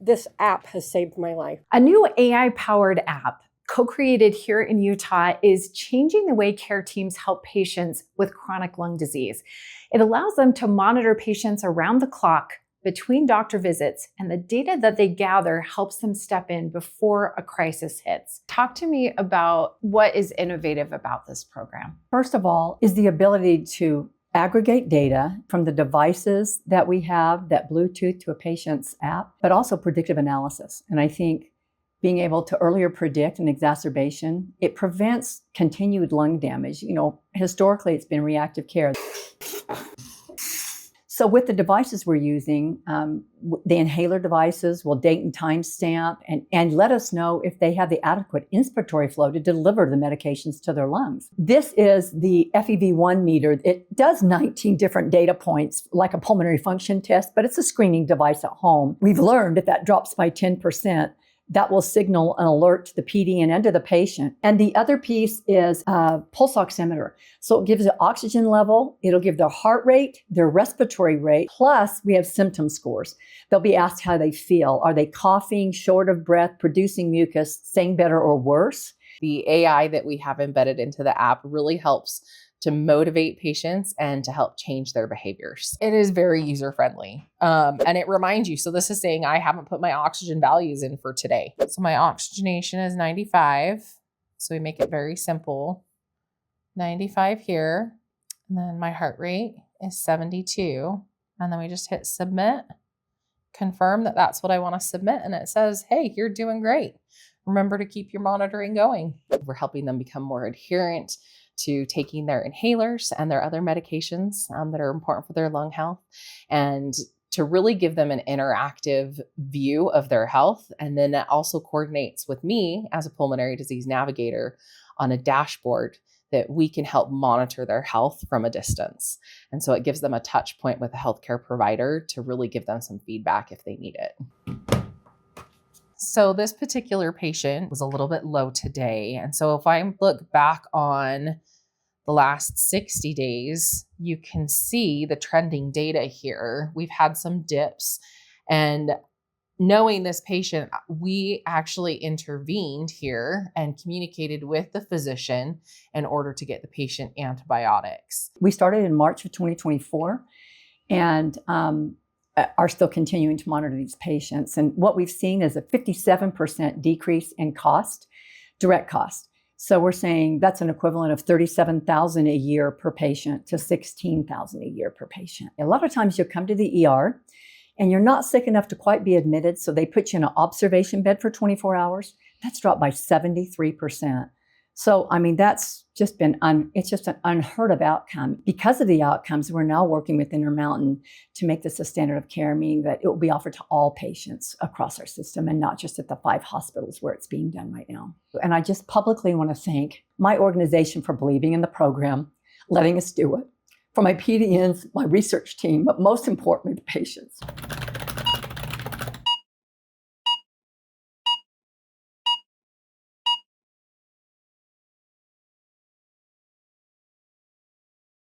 this app has saved my life. A new AI-powered app co-created here in Utah is changing the way care teams help patients with chronic lung disease. It allows them to monitor patients around the clock between doctor visits, and the data that they gather helps them step in before a crisis hits. Talk to me about what is innovative about this program. First of all, is the ability to aggregate data from the devices that we have that Bluetooth to a patient's app, but also predictive analysis. And I think being able to earlier predict an exacerbation, it prevents continued lung damage. Historically, it's been reactive care. So with the devices we're using, the inhaler devices will date and time stamp and let us know if they have the adequate inspiratory flow to deliver the medications to their lungs. This is the FEV1 meter. It does 19 different data points like a pulmonary function test, but it's a screening device at home. We've learned if that drops by 10%, that will signal an alert to the PD and to the patient. And the other piece is a pulse oximeter. So it gives the oxygen level, it'll give their heart rate, their respiratory rate, plus we have symptom scores. They'll be asked how they feel. Are they coughing, short of breath, producing mucus, saying better or worse? The AI that we have embedded into the app really helps to motivate patients and to help change their behaviors. It is very user-friendly. And it reminds you, so this is saying I haven't put my oxygen values in for today. So my oxygenation is 95. So we make it very simple. 95 here. And then my heart rate is 72. And then we just hit submit, confirm that that's what I want to submit. And it says, hey, you're doing great. Remember to keep your monitoring going. We're helping them become more adherent to taking their inhalers and their other medications that are important for their lung health, and to really give them an interactive view of their health. And then that also coordinates with me as a pulmonary disease navigator on a dashboard that we can help monitor their health from a distance. And so it gives them a touch point with a healthcare provider to really give them some feedback if they need it. So this particular patient was a little bit low today. And so if I look back on the last 60 days, you can see the trending data here. We've had some dips, and knowing this patient, we actually intervened here and communicated with the physician in order to get the patient antibiotics. We started in March of 2024 and are still continuing to monitor these patients. And what we've seen is a 57% decrease in cost, direct cost. So we're saying that's an equivalent of $37,000 a year per patient to $16,000 a year per patient. A lot of times you'll come to the ER and you're not sick enough to quite be admitted, so they put you in an observation bed for 24 hours. That's dropped by 73%. So, I mean, that's just been, it's just an unheard of outcome. Because of the outcomes, we're now working with Intermountain to make this a standard of care, meaning that it will be offered to all patients across our system and not just at the 5 hospitals where it's being done right now. And I just publicly want to thank my organization for believing in the program, letting us do it, for my PDNs, my research team, but most importantly, the patients.